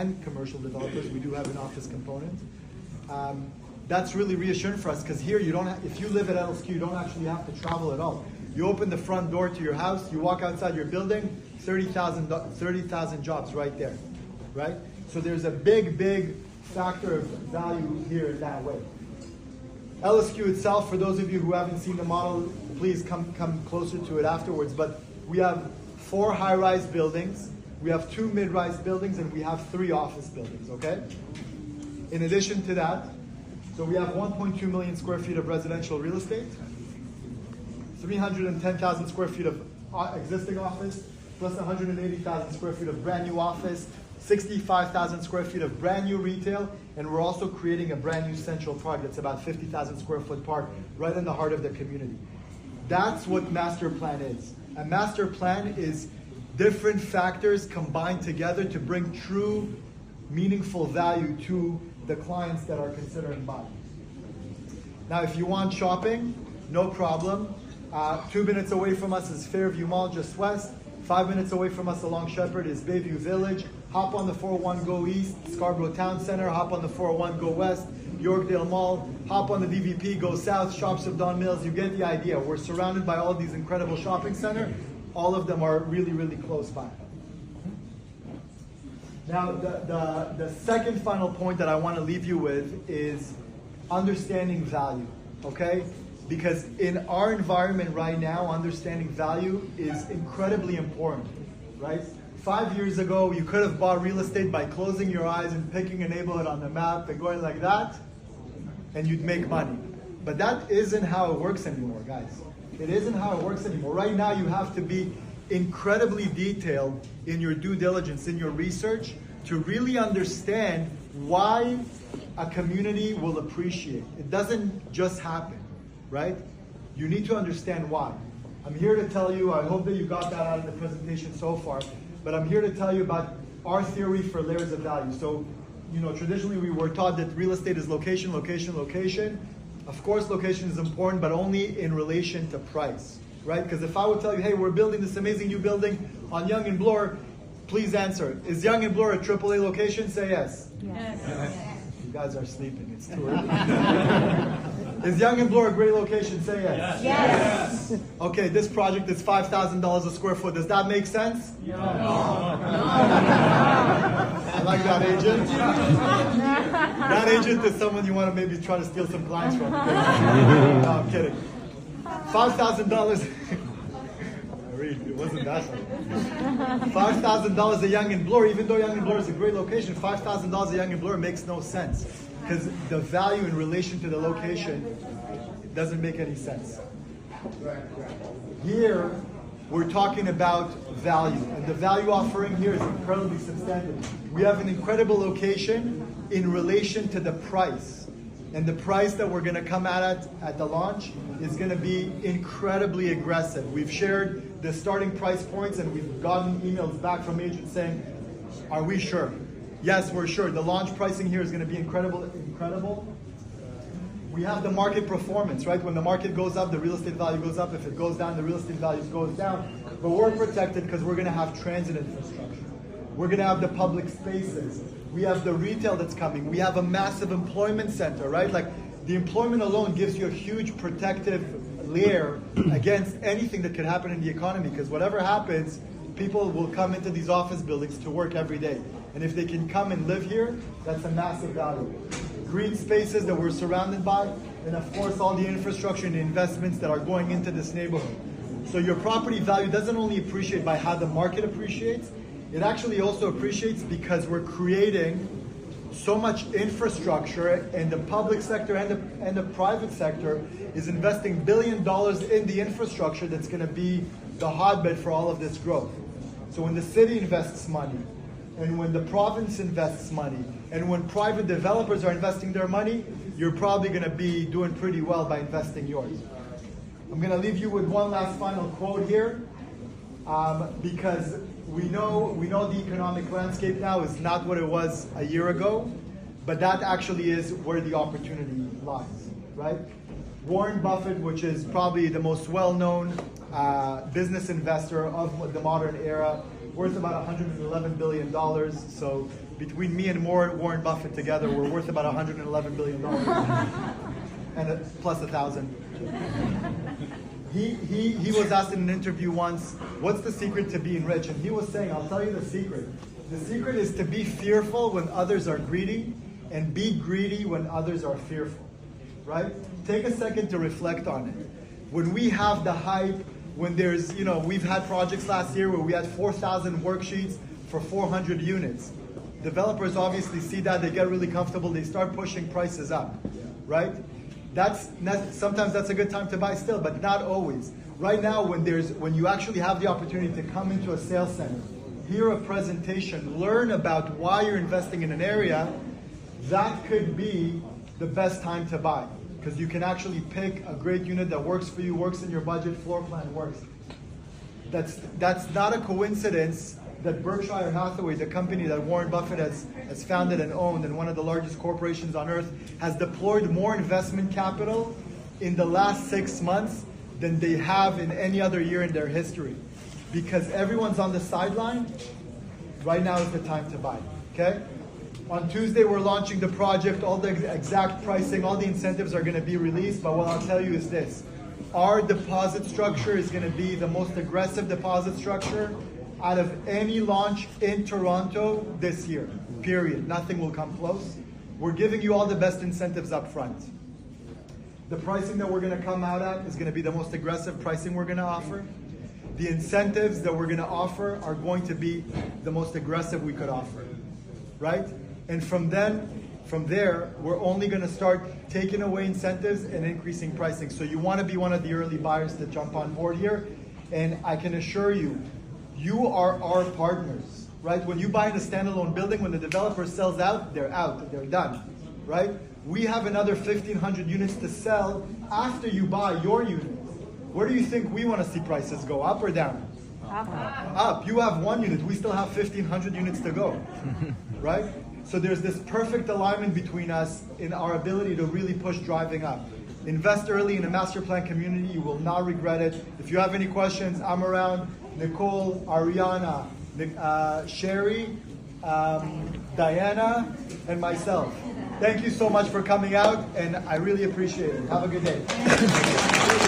and commercial developers. We do have an office component. That's really reassuring for us because here you don't if you live at LSQ, you don't actually have to travel at all. You open the front door to your house, you walk outside your building, 30,000 jobs right there, right? So there's a big factor of value here in that way. LSQ itself, for those of you who haven't seen the model, please come closer to it afterwards, but we have 4 high-rise buildings, we have 2 mid-rise buildings, and we have 3 office buildings, okay? In addition to that, so we have 1.2 million square feet of residential real estate, 310,000 square feet of existing office, plus 180,000 square feet of brand new office, 65,000 square feet of brand new retail, and we're also creating a brand new central park that's about 50,000 square foot park right in the heart of the community. That's what master plan is. A master plan is different factors combined together to bring true, meaningful value to the clients that are considering buying. Now, if you want shopping, no problem. 2 minutes away from us is Fairview Mall, just west. 5 minutes away from us along Shepherd is Bayview Village. Hop on the 401, go east, Scarborough Town Center. Hop on the 401, go west, Yorkdale Mall. Hop on the DVP, go south, Shops of Don Mills. You get the idea. We're surrounded by all these incredible shopping centers. All of them are really close by. Now, the second final point that I want to leave you with is understanding value, okay? Because in our environment right now, understanding value is incredibly important, right? 5 years ago, you could have bought real estate by closing your eyes and picking a neighborhood on the map and going like that, and you'd make money. But that isn't how it works anymore, guys. It isn't how it works anymore. Right now, you have to be incredibly detailed in your due diligence, in your research, to really understand why a community will appreciate. It doesn't just happen, right? You need to understand why. I'm here to tell you, I hope that you got that out of the presentation so far, but I'm here to tell you about our theory for layers of value. So, traditionally we were taught that real estate is location, location, location. Of course, location is important, but only in relation to price, right? Because if I would tell you, hey, we're building this amazing new building on Yonge and Bloor, please answer. Is Yonge and Bloor a AAA location? Say yes. Yes. You guys are sleeping. It's too early. Is Yonge and Bloor a great location? Say yes. Yes. Okay, this project is $5,000 a square foot. Does that make sense? No. I like that agent. That agent is someone you want to maybe try to steal some clients from. No, I'm kidding. $5,000. It wasn't that hard. $5,000 a Yonge and Bloor, even though Yonge and Bloor is a great location, $5,000 a Yonge and Bloor makes no sense because the value in relation to the location doesn't make any sense. Here, we're talking about value, and the value offering here is incredibly substantive. We have an incredible location in relation to the price. And the price that we're going to come at the launch is going to be incredibly aggressive. We've shared the starting price points and we've gotten emails back from agents saying, are we sure? Yes, we're sure. The launch pricing here is going to be incredible. We have the market performance, right? When the market goes up, the real estate value goes up. If it goes down, the real estate value goes down. But we're protected because we're going to have transit infrastructure. We're going to have the public spaces. We have the retail that's coming. We have a massive employment center, right? Like the employment alone gives you a huge protective layer against anything that could happen in the economy because whatever happens, people will come into these office buildings to work every day. And if they can come and live here, that's a massive value. Green spaces that we're surrounded by, and of course all the infrastructure and the investments that are going into this neighborhood. So your property value doesn't only appreciate by how the market appreciates, it actually also appreciates because we're creating so much infrastructure, and the public sector and the private sector is investing $billions in the infrastructure that's going to be the hotbed for all of this growth. So when the city invests money, and when the province invests money, and when private developers are investing their money, you're probably going to be doing pretty well by investing yours. I'm going to leave you with one last final quote here, because we know the economic landscape now is not what it was a year ago, but that actually is where the opportunity lies, right? Warren Buffett, which is probably the most well-known business investor of the modern era, worth about $111 billion. So Between me and Warren Buffett together, we're worth about $111 billion. And plus 1,000. He was asked in an interview once, what's the secret to being rich? And he was saying, I'll tell you the secret. The secret is to be fearful when others are greedy and be greedy when others are fearful, right? Take a second to reflect on it. When we have the hype, when there's, we've had projects last year where we had 4,000 worksheets for 400 units. Developers obviously see that, they get really comfortable, they start pushing prices up, right? Sometimes that's a good time to buy still, but not always. Right now, when you actually have the opportunity to come into a sales center, hear a presentation, learn about why you're investing in an area, that could be the best time to buy. Because you can actually pick a great unit that works for you, works in your budget, floor plan works. That's not a coincidence that Berkshire Hathaway, the company that Warren Buffett has founded and owned, and one of the largest corporations on earth, has deployed more investment capital in the last 6 months than they have in any other year in their history. Because everyone's on the sideline, right now is the time to buy, okay? On Tuesday, we're launching the project, all the exact pricing, all the incentives are gonna be released, but what I'll tell you is this. Our deposit structure is gonna be the most aggressive deposit structure out of any launch in Toronto this year, period. Nothing will come close. We're giving you all the best incentives up front. The pricing that we're gonna come out at is gonna be the most aggressive pricing we're gonna offer. The incentives that we're gonna offer are going to be the most aggressive we could offer, right? And from there, we're only gonna start taking away incentives and increasing pricing. So you wanna be one of the early buyers to jump on board here. And I can assure you, you are our partners, right? When you buy in a standalone building, when the developer sells out, they're done, right? We have another 1,500 units to sell after you buy your unit. Where do you think we want to see prices go, up or down? Up. You have one unit, we still have 1,500 units to go, right? So there's this perfect alignment between us in our ability to really push driving up. Invest early in a master plan community, you will not regret it. If you have any questions, I'm around. Nicole, Ariana, Sherry, Diana, and myself. Thank you so much for coming out, and I really appreciate it. Have a good day.